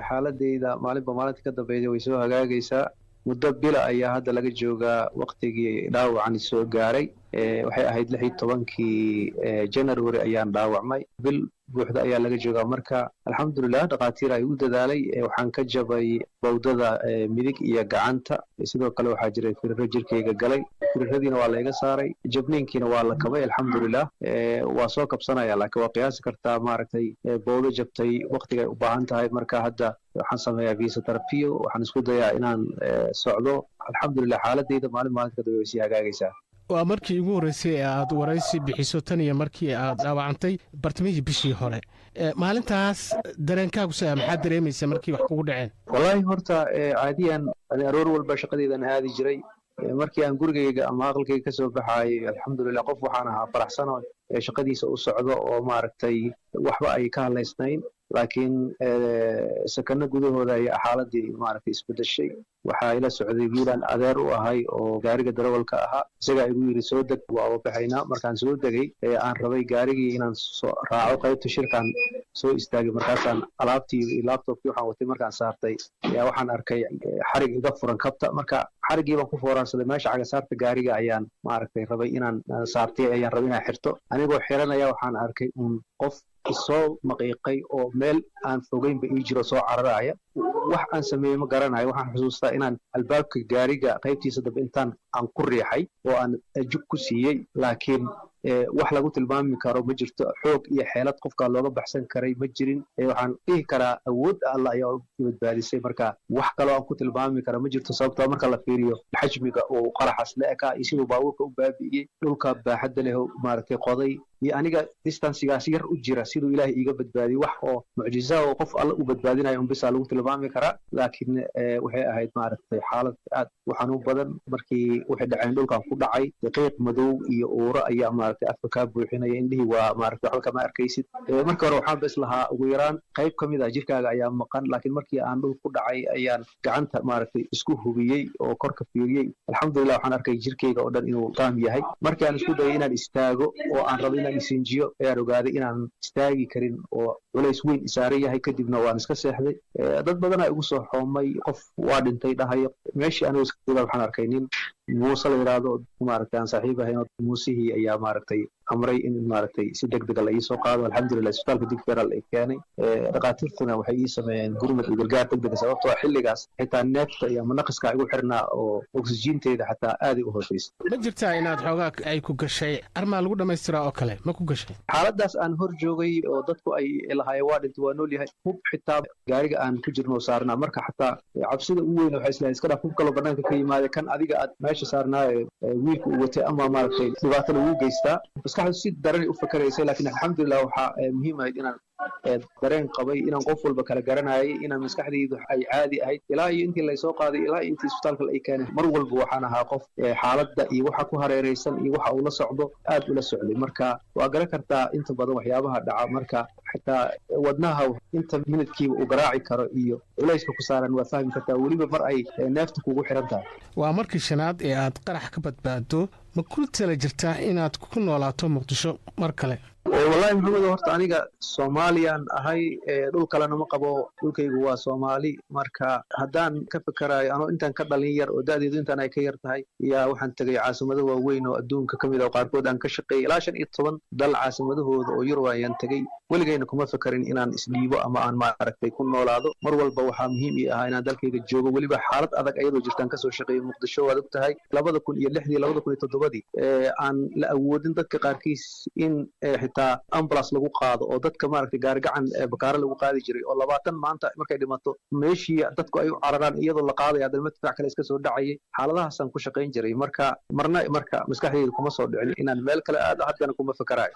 xaaladeyda maalinba maalinta ka dambeeya way soo hagaagaysaa. muddo bila ayaa hadda laga joogaa waqtigii dhaawacani soo gaaray. waxay ahayd 16kii January ayaan dhaawacmay. bil buuxda ayaa laga joogaa. marka alxamdulilah dhaqaatiir ay u dadaalay. waxaan ka jabay bawdada midig iyo gacanta. sidoo kale waxaa jiray firiro jirkayga galay. firiradiina waa layga saaray. jabniinkiina waa la kabay alxamdulilah. waa soo kabsanaya, laakiin waa qiyaasi kartaa maaragtay bawdo jabtay waqtigay u baahan tahay. marka hadda waxaan sameeyaa physiotherapy. waxaan isku dayaa inaan socdo. alxamdulilah xaaladeyda maalin maalinta ka dambe way sii hagaagaysaa. waa markii ugu horreysay ee aad waraysi bixiso tan iyo markii aad dhaawacantay bartamihii bishii hore. maalintaas dareenkaagu saa maxaad dareemaysa markii wax kugu dhaceen? wallaahi horta caadiyan aroor walba shaqadeydan aadi jiray. markii aan gurigayga ama aqalkayga ka soo baxaayay alxamdulilah qof waxaan ahaa faraxsan oo shaqadiisa u socdo oo maaragtay waxba ay ka hadlaysnayn. laakiin sakano gudahooda ayaa xaaladii maaragtay isbedeshay. waxaa ila socday wiilaan adeer u ahay oo gaariga darawalka ahaa. isagaa igu yidhi soo deg, waa baxaynaa. markaan soo degay aan rabay gaarigii inaan raaco qaybta shirkaan soo istaagay. markaasaan alaabtii iyo laptopkii waxaan watay markaan saartay ayaa waxaan arkay xarig iga furan kabta. marka xariggii baan ku foorarsaday. meesha cagasaarta gaariga ayaan maaragtay rabay inaan saartay ayaan rabay inaan xirto. anigoo xiranaya waxaan arkay qof isoo maqiiqay oo meel aan fogeynba ii jiro soo cararaya. wax aan sameeyey ma garanayo. waxaan xusuustaa inaan albaabka gaariga qaybtiisa dambe intaan aan ku riixay oo aan jug ku siiyey. laakiin wax lagu tilmaami karo ma jirto. xoog iyo xeelad qofkaa looga baxsan karay ma jirin. waxaan dhihi karaa awood alla ayaa u badbaadisay. marka wax kaloo aan ku tilmaami kara ma jirto, sababtoo marka la fiiriyo xajmiga oo qaraxas la ekaa iyo siduu baabuurka u baabi'iyey, dhulka baaxadda leh maaragtay qoday, iyo aniga distancigaas yar u jira siduu ilaahay iiga badbaadiyey. wax oo mucjiza oo qof alla u badbaadinayo unbisaa lagu tilmaami karaa. laakiin waxay ahayd maaragtay xaalad aad u xanuun badan. markii waxay dhaceen dhulkan ku dhacay daqiiq madow iyo uuro ayaa maaragtay afka kaa buuxinaya. indhihii waa maaragtay waxba kama arkaysid. marka hore waxaan bes lahaa ugu yaraan qayb ka mid ah jirkaaga ayaa maqan. laakiin markii aan dhul ku dhacay ayaan gacanta maaragtay isku hubiyey oo korka fiiriyey. alxamdulilah waxaan arkay jirkayga oo dhan inuu taam yahay. markii aan isku dayay inaan istaago oo aan rabo inaan isinjiyo ayaan ogaaday inaan istaagi karin oo culays weyn isaaran yahay. kadibna waan iska seexday. dad badanaa igu soo xoomay, qof waa dhintay dhahayo. meeshii anigoo iska joogaa waxaan arkay nin muuse la yidhaahdo maaragtay aan saaxiib ahayn. muusihii ayaa maaragtay amray in maaragtay si degdega la ii soo qaado. alxamdulilah isbitaalka digferal ay keenay. dhaqaatiirtuna waxay ii sameeyeen gurmad iyo gargaar degdega, sababtoo xilligaas xitaa neefta iyo manaqiskaa igu xirnaa oo oksijiinteeda xataa aaday u hoosaysa. ma jirtaa inaad xoogaa ay ku gashay armaa lagu dhammaystiraa oo kale ma ku gashay? xaaladaas aan hor joogay oo dadku ay lahaayeen waa dhintay waa nool yahay. hub xitaa gaariga aan ku jirno saarnaa. marka xataa cabsida ugu weyn waxay islahayd iska dhaaf hub kaloo banaanka ka yimaada kan adiga aad meesha saarnaaye wiilka uu watay ama maaragtay dhibaato lagu geystaa. maskaxdu si daranay u fakaraysay. laakiin alxamdulilah waxaa muhiim ahayd inaan dareen qabay, inaan qof walba kala garanayay, inaan maskaxdaydu ay caadi ahayd ilaa iyo intii laysoo qaaday ilaa intii isbitaalka ay keeneen. mar walba waxaan ahaa qof xaaladda iyo waxa ku hareeraysan iyo waxa uu la socdo aad ula socday. marka waa garan kartaa inta badan waxyaabaha dhaca. marka xitaa wadnaha inta minidkiiba uu garaaci karo iyo culayska ku saaran waa fahmi kartaa, weliba mar ay neefta kugu xiran tahay. waa markii shanaad ee aad qarax ka badbaado. ma ku tala jirtaa inaad ku noolaato muqdisho mar kale? wallahi maxamed, horta aniga soomaaliyaan ahay. dhul kalena ma qabo. dhulkaygu waa Soomaali. marka haddaan ka fikerayo anoo intaan ka dhalin yar oo da'deedu intaan ay ka yar tahay yaa waxaan tegay caasimado waaweyn oo adduunka ka mid ah oo qaarkood aan ka shaqeeyay ilaa 15 dal caasimadahooda oo Yurub ayaan tegey. weligayna kuma fekerin inaan isdhiibo ama aan maaragtay ku noolaado. mar walba waxaa muhiim ii ahaa inaan dalkayga joogo, weliba xaalad adag ayadoo jirtaan kasoo shaqeeyay Muqdisho. waad og tahay 2006 2007 aan la awoodin dadka qaarkiis in xitaa ambulance lagu qaado oo dadka maaragtay gaarigacan bakaare lagu qaadi jiray oo 20 maanta markay dhimato meeshii dadku ay u cararaan iyadoo la qaadaya hadal madfac kale iska soo dhacayay. xaaladahaasaan ku shaqayn jiray. marka marna maskaxdayda kuma soo dhicin inaan meel kale aado. haddana kuma fekerayo.